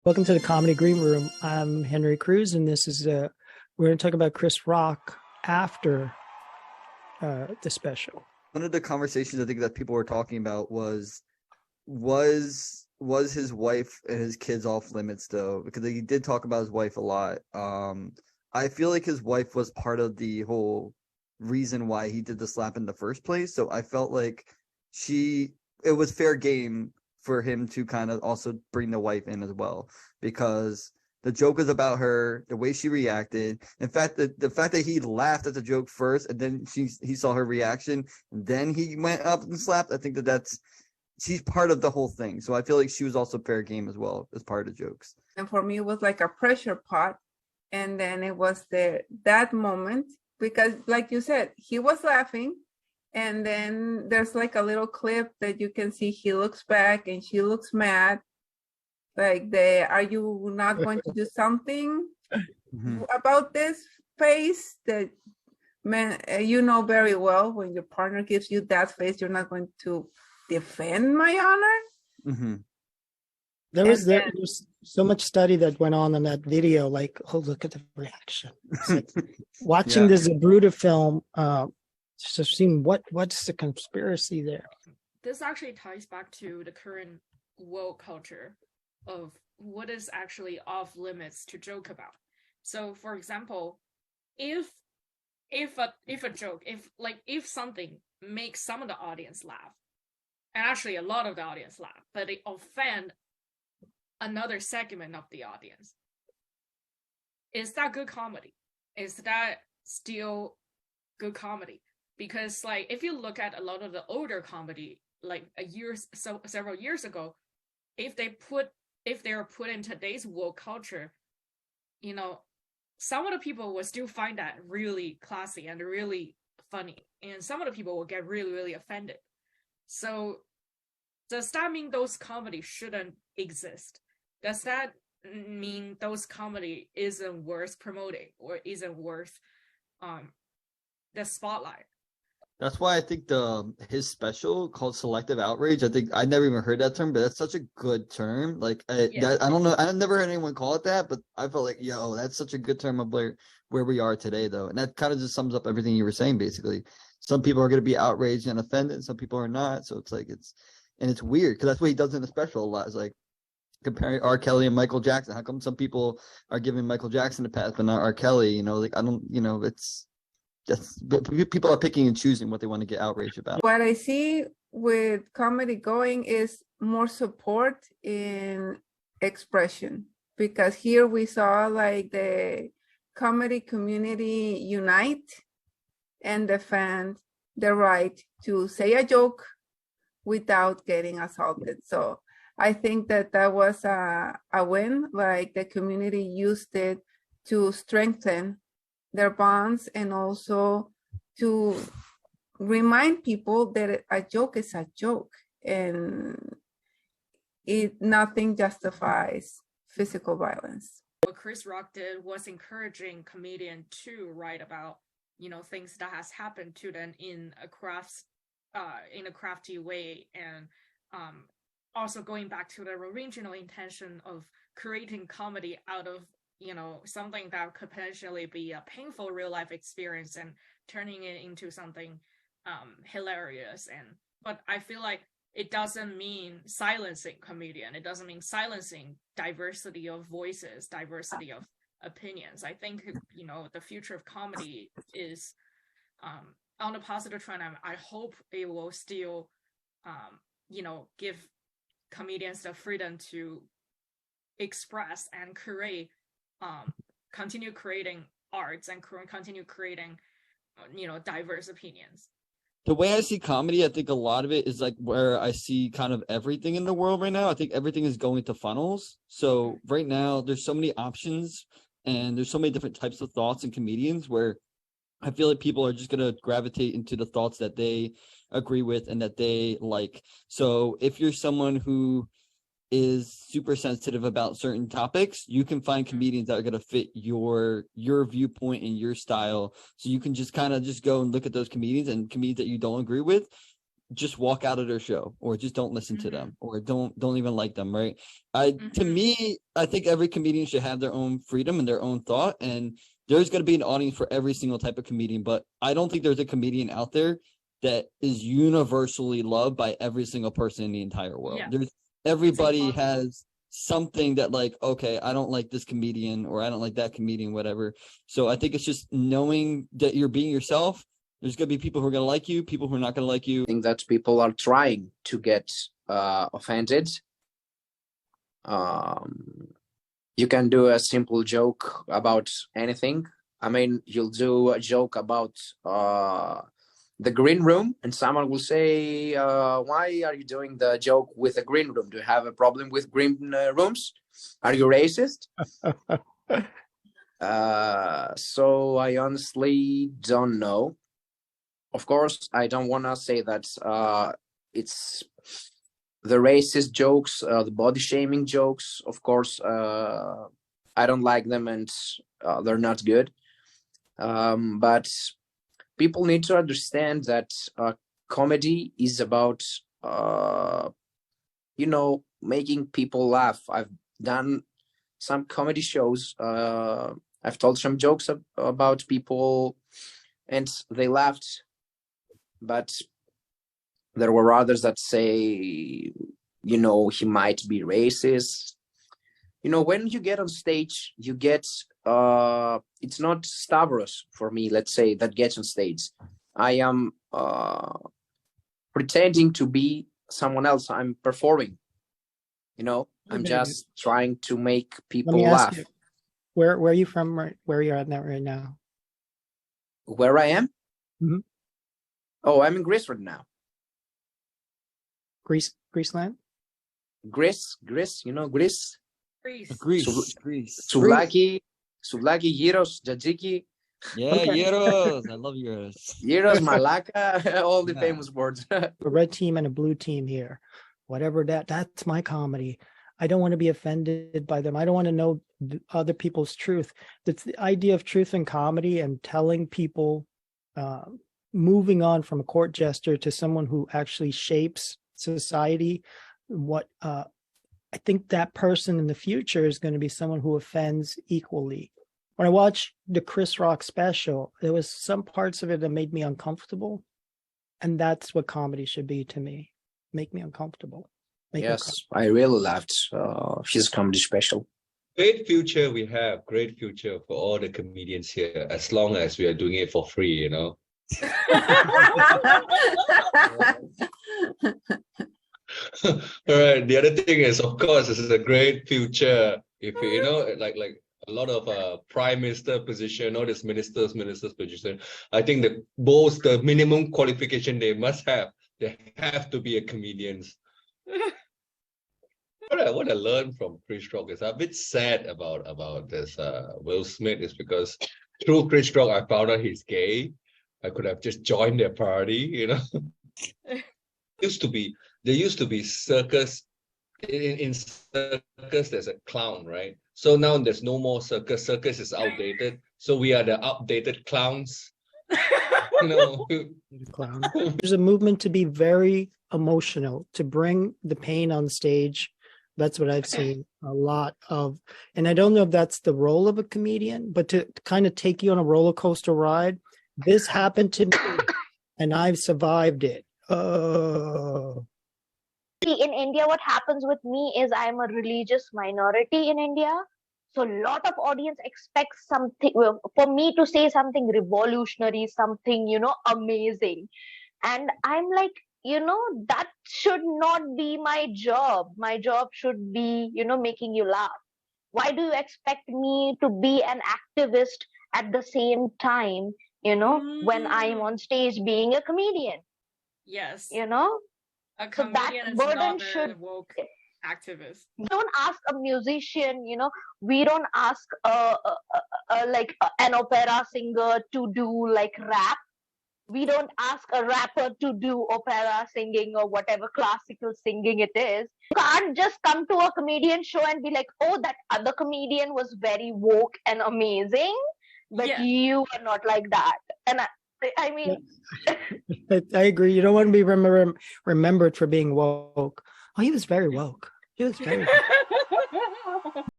Welcome to the Comedy Green Room. I'm Henry Cruz, and this is we're going to talk about Chris Rock after the special. One of the conversations I think that people were talking about was his wife and his kids off limits though, because he did talk about his wife a lot. I feel like his wife was part of the whole reason why he did the slap in the first place. So I felt like it was fair game for him to kind of also bring the wife in as well, because the joke is about her, the way she reacted. In fact, the fact that he laughed at the joke first and then he saw her reaction, and then he went up and slapped. I think she's part of the whole thing. So I feel like she was also fair game as well as part of the jokes. And for me, it was like a pressure pot. And then it was that moment, because like you said, he was laughing. And then there's like a little clip that you can see he looks back and she looks mad. Like, are you not going to do something about this face? That, man, you know very well when your partner gives you that face, you're not going to defend my honor. Mm-hmm. There was so much study that went on in that video. Like, oh, look at the reaction. Like, watching this Zapruder film, just seeing what's the conspiracy there. This actually ties back to the current woke culture of what is actually off limits to joke about. So, for example, if a joke, if something makes some of the audience laugh, and actually a lot of the audience laugh, but it offend another segment of the audience, is that good comedy? Is that still good comedy? Because, like, if you look at a lot of the older comedy, like several years ago, if they're put in today's woke culture, you know, some of the people will still find that really classy and really funny, and some of the people will get really, really offended. So, does that mean those comedy shouldn't exist? Does that mean those comedy isn't worth promoting or isn't worth the spotlight? That's why I think his special called Selective Outrage, I think I never even heard that term, but that's such a good term. Like, I don't know, I've never heard anyone call it that, but I felt like, yo, that's such a good term of where we are today, though. And that kind of just sums up everything you were saying, basically. Some people are going to be outraged and offended, some people are not. So it's like, it's weird, because that's what he does in the special a lot. It's like comparing R. Kelly and Michael Jackson. How come some people are giving Michael Jackson a pass, but not R. Kelly? You know, like, I don't, you know, people are picking and choosing what they want to get outraged about. What I see with comedy going is more support in expression, because here we saw like the comedy community unite and defend the right to say a joke without getting assaulted. So I think that was a win. Like, the community used it to strengthen their bonds and also to remind people that a joke is a joke, and nothing justifies physical violence. What Chris Rock did was encouraging comedians to write about, you know, things that has happened to them in a crafty way, and also going back to the original intention of creating comedy out of, you know, something that could potentially be a painful real life experience and turning it into something hilarious. But I feel like it doesn't mean silencing comedian. It doesn't mean silencing diversity of voices, diversity of opinions. I think, you know, the future of comedy is on a positive trend. I hope it will still, you know, give comedians the freedom to express and create, continue creating arts and continue creating, you know, diverse opinions. The way I see comedy, I think a lot of it is like where I see kind of everything in the world right now. I think everything is going to funnels. So right now there's so many options and there's so many different types of thoughts and comedians, where I feel like people are just going to gravitate into the thoughts that they agree with and that they like. So if you're someone who is super sensitive about certain topics, you can find comedians that are going to fit your viewpoint and your style. So you can just kind of just go and look at those comedians, and comedians that you don't agree with, just walk out of their show, or just don't listen to them, or don't even like them, right? To me, I think every comedian should have their own freedom and their own thought, and there's going to be an audience for every single type of comedian, but I don't think there's a comedian out there that is universally loved by every single person in the entire world. Everybody has something that, like, okay, I don't like this comedian, or I don't like that comedian, whatever. So I think it's just knowing that you're being yourself. There's going to be people who are going to like you, people who are not going to like you. I think that people are trying to get offended. You can do a simple joke about anything. I mean, you'll do a joke about the green room, and someone will say, why are you doing the joke with a green room? Do you have a problem with green rooms? Are you racist? So I honestly don't know. Of course, I don't want to say that it's the racist jokes, the body shaming jokes. Of course, I don't like them, and they're not good. But people need to understand that comedy is about, making people laugh. I've done some comedy shows. I've told some jokes about people, and they laughed. But there were others that say, he might be racist. When you get on stage, you get, it's not Stavros for me, let's say, that gets on stage. I am pretending to be someone else. I'm performing, I'm just trying to make people laugh. You, where are you from, where you're at right now? Where I am? Mm-hmm. Oh, I'm in Greece right now. Greeceland? Greece, Greece. Greece. Souvlaki, gyros, tzatziki. Yeah, gyros. I love gyros. Gyros, malaka, all the famous words. A red team and a blue team here. Whatever that's my comedy. I don't want to be offended by them. I don't want to know other people's truth. That's the idea of truth in comedy, and telling people, moving on from a court jester to someone who actually shapes society. What I think that person in the future is going to be someone who offends equally. When I watched the Chris Rock special, there was some parts of it that made me uncomfortable, and that's what comedy should be to me. Make me uncomfortable. I really loved his comedy special. Great future we have. Great future for all the comedians here, as long as we are doing it for free, All right. The other thing is, of course, this is a great future. If like a lot of prime minister position, all these ministers position. I think that both the minimum qualification they must have, they have to be a comedians. What I learned from Chris Rock is I'm a bit sad about this Will Smith, is because through Chris Rock I found out he's gay. I could have just joined their party, There used to be circus. In circus, there's a clown, right? So now there's no more circus. Circus is outdated. So we are the updated clowns. Clown. There's a movement to be very emotional, to bring the pain on stage. That's what I've seen a lot of. And I don't know if that's the role of a comedian, but to kind of take you on a roller coaster ride. This happened to me, and I've survived it. Oh. In India, what happens with me is I'm a religious minority in India. So a lot of audience expects something, for me to say something revolutionary, something, amazing. And I'm like, that should not be my job. My job should be, making you laugh. Why do you expect me to be an activist at the same time, when I'm on stage being a comedian? Yes. So A that comedian is burden not a should woke activist. We don't ask a musician, we don't ask an opera singer to do like rap. We don't ask a rapper to do opera singing or whatever classical singing it is. You can't just come to a comedian show and be like, oh, that other comedian was very woke and amazing, but you are not like that. And I mean, I agree. You don't want to be remembered for being woke. Oh, he was very woke. He was very woke.